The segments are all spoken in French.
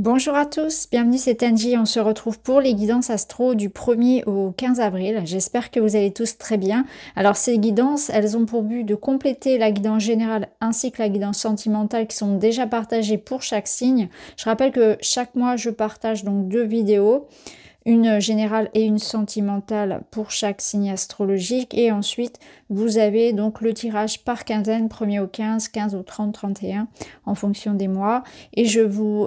Bonjour à tous, bienvenue, c'est Angie. On se retrouve pour les guidances astro du 1er au 15 avril. J'espère que vous allez tous très bien. Alors ces guidances, elles ont pour but de compléter la guidance générale ainsi que la guidance sentimentale qui sont déjà partagées pour chaque signe. Je rappelle que chaque mois, je partage donc 2 vidéos. Une générale et une sentimentale pour chaque signe astrologique, et ensuite vous avez donc le tirage par quinzaine, 1er au 15, 15 au 30, 31 en fonction des mois, et je vous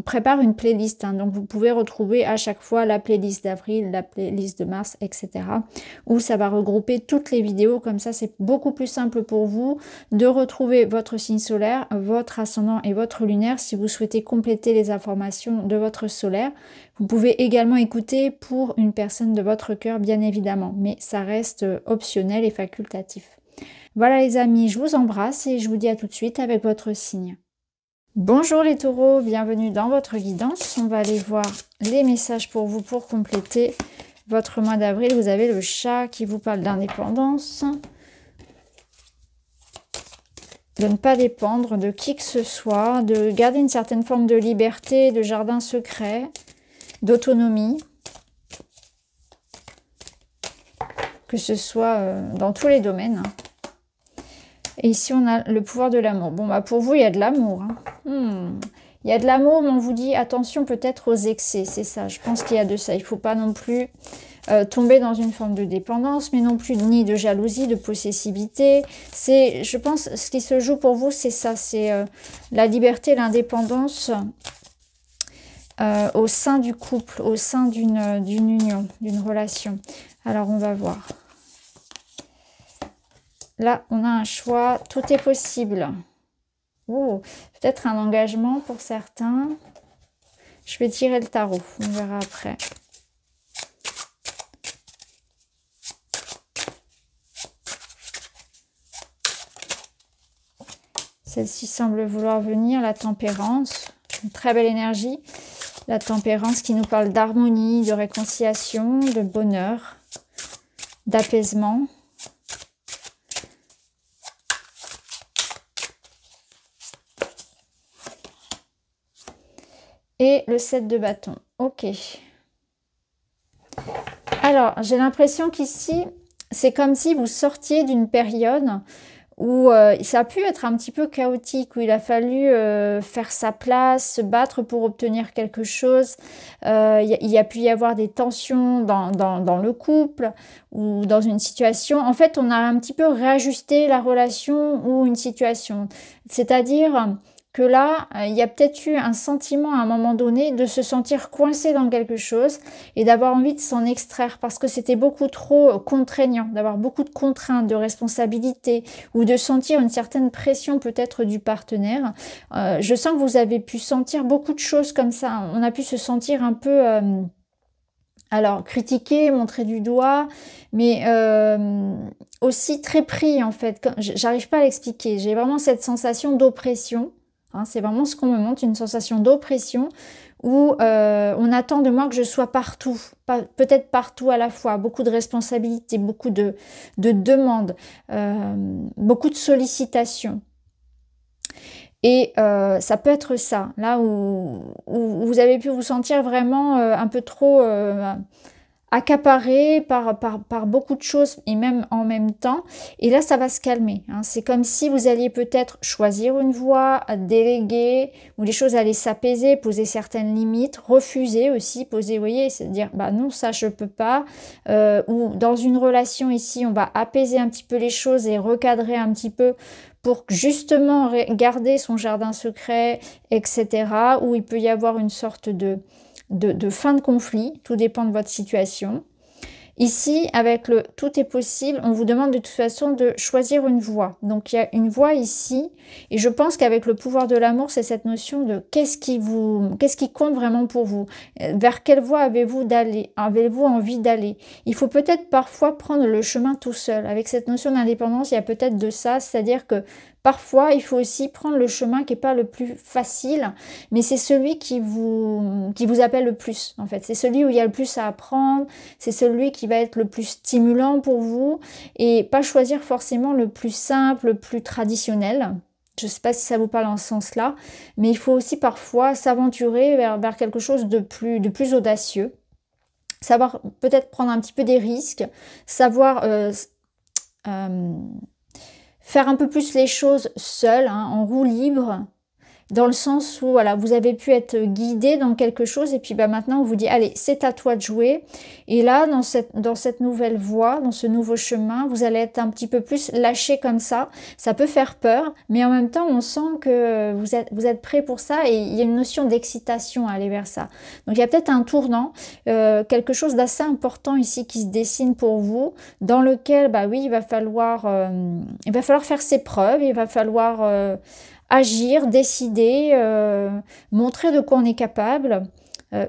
prépare une playlist, donc vous pouvez retrouver à chaque fois la playlist d'avril, la playlist de mars, etc. où ça va regrouper toutes les vidéos. Comme ça c'est beaucoup plus simple pour vous de retrouver votre signe solaire, votre ascendant et votre lunaire si vous souhaitez compléter les informations de votre solaire. Vous pouvez également écouter pour une personne de votre cœur, bien évidemment, mais ça reste optionnel et facultatif. Voilà les amis, je vous embrasse et je vous dis à tout de suite avec votre signe. Bonjour les taureaux, bienvenue dans votre guidance. On va aller voir les messages pour vous pour compléter votre mois d'avril. Vous avez le chat qui vous parle d'indépendance, de ne pas dépendre de qui que ce soit, de garder une certaine forme de liberté, de jardin secret, d'autonomie, que ce soit dans tous les domaines. Et ici on a le pouvoir de l'amour. Bon bah pour vous il y a de l'amour. Il y a de l'amour, mais on vous dit attention peut-être aux excès, c'est ça. Je pense qu'il y a de ça. Il ne faut pas non plus tomber dans une forme de dépendance, mais non plus ni de jalousie, de possessivité. C'est, je pense, ce qui se joue pour vous, c'est ça, c'est la liberté, l'indépendance. Au sein du couple, au sein d'une union, d'une relation. Alors, on va voir. Là, on a un choix. Tout est possible. Oh, peut-être un engagement pour certains. Je vais tirer le tarot. On verra après. Celle-ci semble vouloir venir. La tempérance. Une très belle énergie. La tempérance qui nous parle d'harmonie, de réconciliation, de bonheur, d'apaisement. Et le 7 de bâton. Ok. Alors, j'ai l'impression qu'ici, c'est comme si vous sortiez d'une période où ça a pu être un petit peu chaotique, où il a fallu faire sa place, se battre pour obtenir quelque chose. Il y a pu y avoir des tensions dans le couple ou dans une situation. En fait, on a un petit peu réajusté la relation ou une situation. C'est-à-dire que là, il y a peut-être eu un sentiment à un moment donné de se sentir coincé dans quelque chose et d'avoir envie de s'en extraire parce que c'était beaucoup trop contraignant, d'avoir beaucoup de contraintes, de responsabilités ou de sentir une certaine pression peut-être du partenaire. Je sens que vous avez pu sentir beaucoup de choses comme ça. On a pu se sentir un peu... alors, critiquer, montrer du doigt, mais aussi très pris en fait. J'arrive pas à l'expliquer. J'ai vraiment cette sensation d'oppression. C'est vraiment ce qu'on me montre, une sensation d'oppression où on attend de moi que je sois partout, peut-être partout à la fois, beaucoup de responsabilités, beaucoup de demandes, beaucoup de sollicitations. Et ça peut être ça, là où vous avez pu vous sentir vraiment un peu trop accaparé par beaucoup de choses et même en même temps. Et là, ça va se calmer. C'est comme si vous alliez peut-être choisir une voie, déléguer, où les choses allaient s'apaiser, poser certaines limites, refuser aussi, poser, vous voyez, c'est dire, bah non, ça je peux pas. Ou dans une relation ici, on va apaiser un petit peu les choses et recadrer un petit peu pour justement garder son jardin secret, etc. Où il peut y avoir une sorte de fin de conflit, tout dépend de votre situation. Ici, avec le « tout est possible », on vous demande de toute façon de choisir une voie. Donc, il y a une voie ici, et je pense qu'avec le pouvoir de l'amour, c'est cette notion de qu'est-ce qui compte vraiment pour vous. Vers quelle voie avez-vous envie d'aller? Il faut peut-être parfois prendre le chemin tout seul. Avec cette notion d'indépendance, il y a peut-être de ça, c'est-à-dire que parfois, il faut aussi prendre le chemin qui n'est pas le plus facile, mais c'est celui qui vous appelle le plus, en fait. C'est celui où il y a le plus à apprendre, c'est celui qui va être le plus stimulant pour vous, et pas choisir forcément le plus simple, le plus traditionnel. Je ne sais pas si ça vous parle en ce sens-là, mais il faut aussi parfois s'aventurer vers quelque chose de plus audacieux. Savoir peut-être prendre un petit peu des risques, savoir faire un peu plus les choses seul, hein, en roue libre, dans le sens où voilà, vous avez pu être guidé dans quelque chose et puis bah, maintenant on vous dit allez, c'est à toi de jouer. Et là, dans cette nouvelle voie, dans ce nouveau chemin, vous allez être un petit peu plus lâché comme ça. Ça peut faire peur, mais en même temps on sent que vous êtes prêt pour ça et il y a une notion d'excitation à aller vers ça. Donc il y a peut-être un tournant, quelque chose d'assez important ici qui se dessine pour vous, dans lequel bah oui, il va falloir faire ses preuves, il va falloir agir, décider, montrer de quoi on est capable,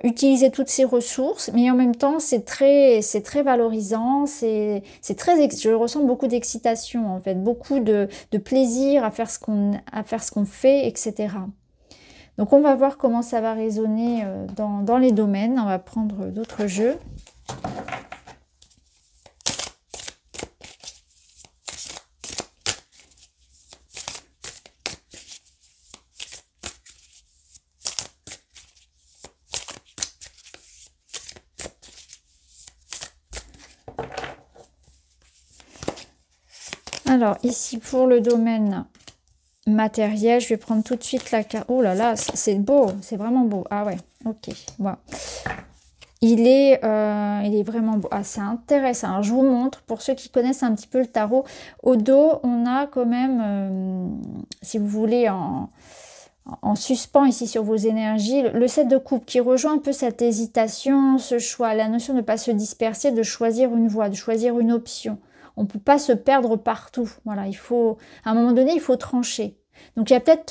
utiliser toutes ces ressources, mais en même temps c'est très valorisant, je ressens beaucoup d'excitation en fait, beaucoup de plaisir à faire ce qu'on fait, etc. Donc on va voir comment ça va résonner dans les domaines. On va prendre d'autres jeux. Alors ici pour le domaine matériel, je vais prendre tout de suite la carte. Oh là là, c'est beau, c'est vraiment beau. Ah ouais, ok, voilà. Il est vraiment beau. Ah, c'est intéressant. Alors, je vous montre, pour ceux qui connaissent un petit peu le tarot, au dos, on a quand même, si vous voulez, en suspens ici sur vos énergies, le 7 de coupe qui rejoint un peu cette hésitation, ce choix, la notion de ne pas se disperser, de choisir une voie, de choisir une option. On ne peut pas se perdre partout. Voilà, il faut, à un moment donné, il faut trancher. Donc il y a peut-être,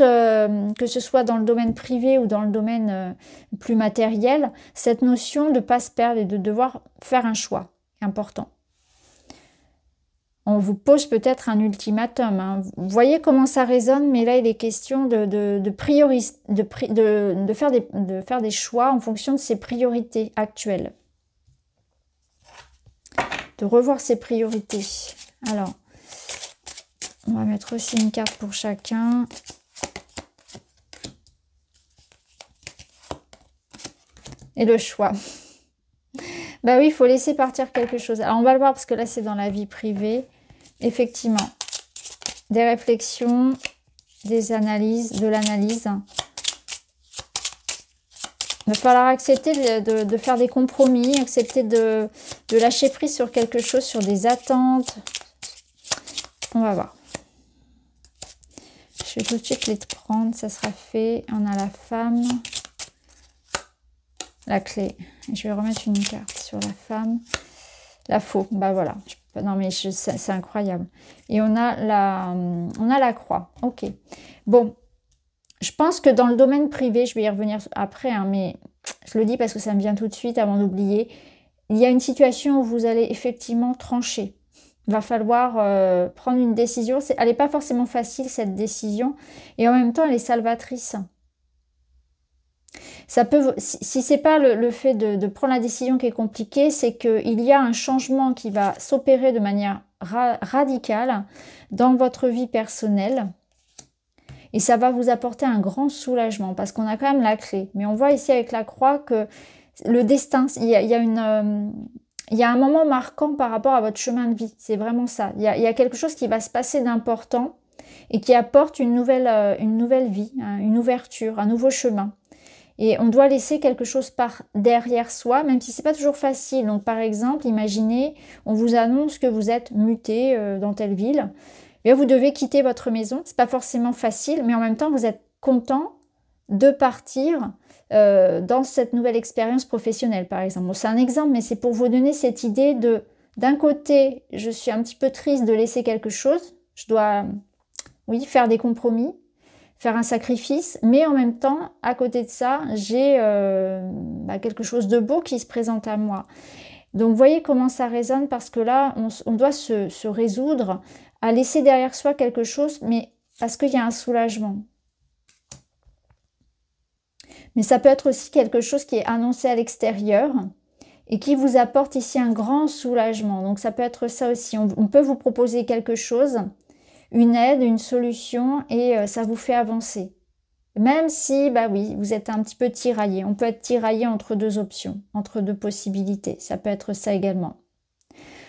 que ce soit dans le domaine privé ou dans le domaine plus matériel, cette notion de ne pas se perdre et de devoir faire un choix important. On vous pose peut-être un ultimatum, hein. Vous voyez comment ça résonne, mais là il est question de faire des choix en fonction de ses priorités actuelles. De revoir ses priorités. Alors, on va mettre aussi une carte pour chacun. Et le choix. Bah oui, il faut laisser partir quelque chose. Alors, on va le voir parce que là, c'est dans la vie privée. Effectivement. Des réflexions, des analyses, de l'analyse. Il va falloir accepter de faire des compromis, accepter de lâcher prise sur quelque chose, sur des attentes. On va voir. Je vais tout de suite les prendre, ça sera fait. On a la femme, la clé. Et je vais remettre une carte sur la femme. La faux, bah voilà. Non mais c'est incroyable. Et on a la croix. Ok. Bon, je pense que dans le domaine privé, je vais y revenir après, hein, mais je le dis parce que ça me vient tout de suite avant d'oublier. Il y a une situation où vous allez effectivement trancher. Il va falloir prendre une décision. Elle n'est pas forcément facile, cette décision. Et en même temps, elle est salvatrice. Ça peut, si ce n'est pas le fait de prendre la décision qui est compliquée, c'est qu'il y a un changement qui va s'opérer de manière radicale dans votre vie personnelle. Et ça va vous apporter un grand soulagement parce qu'on a quand même la clé. Mais on voit ici avec la croix que le destin, il y a un moment marquant par rapport à votre chemin de vie. C'est vraiment ça. Il y a quelque chose qui va se passer d'important et qui apporte une nouvelle vie, hein, une ouverture, un nouveau chemin. Et on doit laisser quelque chose par derrière soi, même si c'est pas toujours facile. Donc par exemple, imaginez, on vous annonce que vous êtes muté dans telle ville. Et là, vous devez quitter votre maison. C'est pas forcément facile, mais en même temps, vous êtes content de partir dans cette nouvelle expérience professionnelle, par exemple. Bon, c'est un exemple, mais c'est pour vous donner cette idée de, d'un côté, je suis un petit peu triste de laisser quelque chose. Je dois, oui, faire des compromis, faire un sacrifice, mais en même temps, à côté de ça, j'ai quelque chose de beau qui se présente à moi. Donc, vous voyez comment ça résonne, parce que là, on doit se résoudre à laisser derrière soi quelque chose, mais parce qu'il y a un soulagement. Mais ça peut être aussi quelque chose qui est annoncé à l'extérieur et qui vous apporte ici un grand soulagement. Donc ça peut être ça aussi. On peut vous proposer quelque chose, une aide, une solution et ça vous fait avancer. Même si, bah oui, vous êtes un petit peu tiraillé. On peut être tiraillé entre deux options, entre deux possibilités. Ça peut être ça également.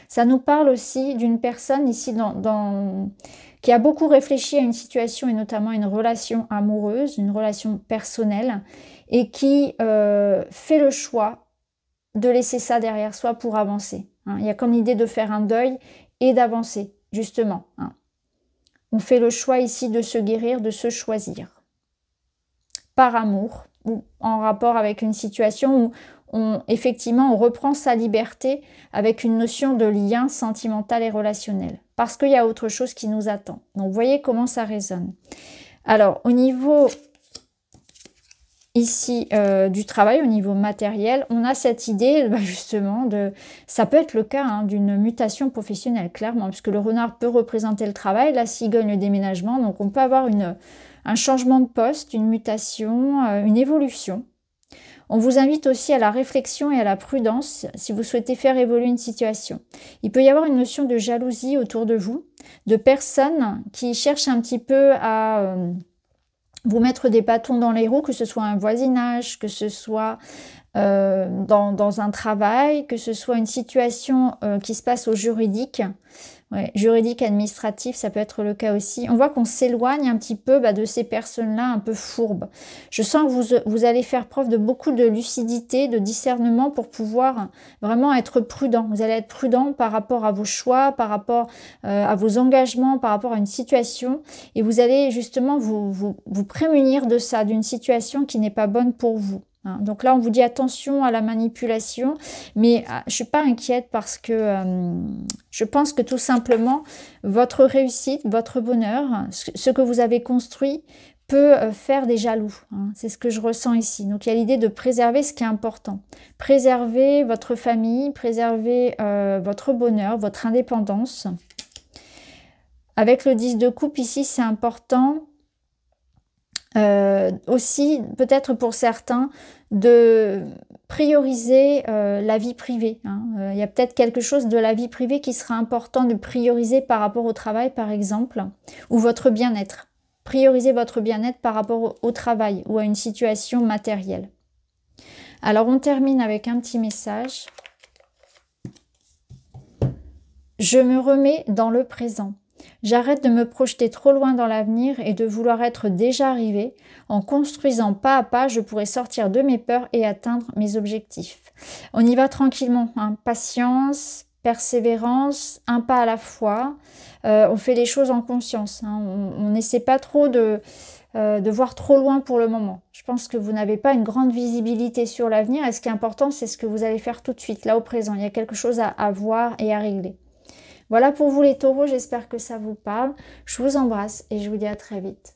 Ça nous parle aussi d'une personne ici qui a beaucoup réfléchi à une situation et notamment une relation amoureuse, une relation personnelle et qui fait le choix de laisser ça derrière soi pour avancer. Hein. Il y a comme l'idée de faire un deuil et d'avancer, justement. Hein. On fait le choix ici de se guérir, de se choisir. Par amour ou en rapport avec une situation où effectivement on reprend sa liberté avec une notion de lien sentimental et relationnel parce qu'il y a autre chose qui nous attend. Donc vous voyez comment ça résonne. Alors au niveau ici du travail, au niveau matériel, on a cette idée justement ça peut être le cas hein, d'une mutation professionnelle clairement puisque le renard peut représenter le travail, la cigogne le déménagement, donc on peut avoir un changement de poste, une mutation, une évolution. On vous invite aussi à la réflexion et à la prudence si vous souhaitez faire évoluer une situation. Il peut y avoir une notion de jalousie autour de vous, de personnes qui cherchent un petit peu à vous mettre des bâtons dans les roues, que ce soit un voisinage, que ce soit dans un travail, que ce soit une situation qui se passe au juridique. Ouais, juridique, administratif, ça peut être le cas aussi. On voit qu'on s'éloigne un petit peu de ces personnes-là un peu fourbes. Je sens que vous allez faire preuve de beaucoup de lucidité, de discernement pour pouvoir vraiment être prudent. Vous allez être prudent par rapport à vos choix, par rapport à vos engagements, par rapport à une situation. Et vous allez justement vous prémunir de ça, d'une situation qui n'est pas bonne pour vous. Donc là, on vous dit attention à la manipulation, mais je ne suis pas inquiète parce que je pense que tout simplement, votre réussite, votre bonheur, ce que vous avez construit peut faire des jaloux. Hein. C'est ce que je ressens ici. Donc il y a l'idée de préserver ce qui est important. Préserver votre famille, préserver votre bonheur, votre indépendance. Avec le 10 de coupe ici, c'est important. Aussi, peut-être pour certains, de prioriser la vie privée. Hein. Il y a peut-être quelque chose de la vie privée qui sera important de prioriser par rapport au travail, par exemple, ou votre bien-être. Prioriser votre bien-être par rapport au travail ou à une situation matérielle. Alors, on termine avec un petit message. Je me remets dans le présent. J'arrête de me projeter trop loin dans l'avenir et de vouloir être déjà arrivé. En construisant pas à pas, je pourrai sortir de mes peurs et atteindre mes objectifs. On y va tranquillement, hein. Patience, persévérance, un pas à la fois. On fait les choses en conscience. Hein. On n'essaie pas trop de voir trop loin pour le moment. Je pense que vous n'avez pas une grande visibilité sur l'avenir et ce qui est important, c'est ce que vous allez faire tout de suite, là au présent. Il y a quelque chose à voir et à régler. Voilà pour vous les taureaux, j'espère que ça vous parle. Je vous embrasse et je vous dis à très vite.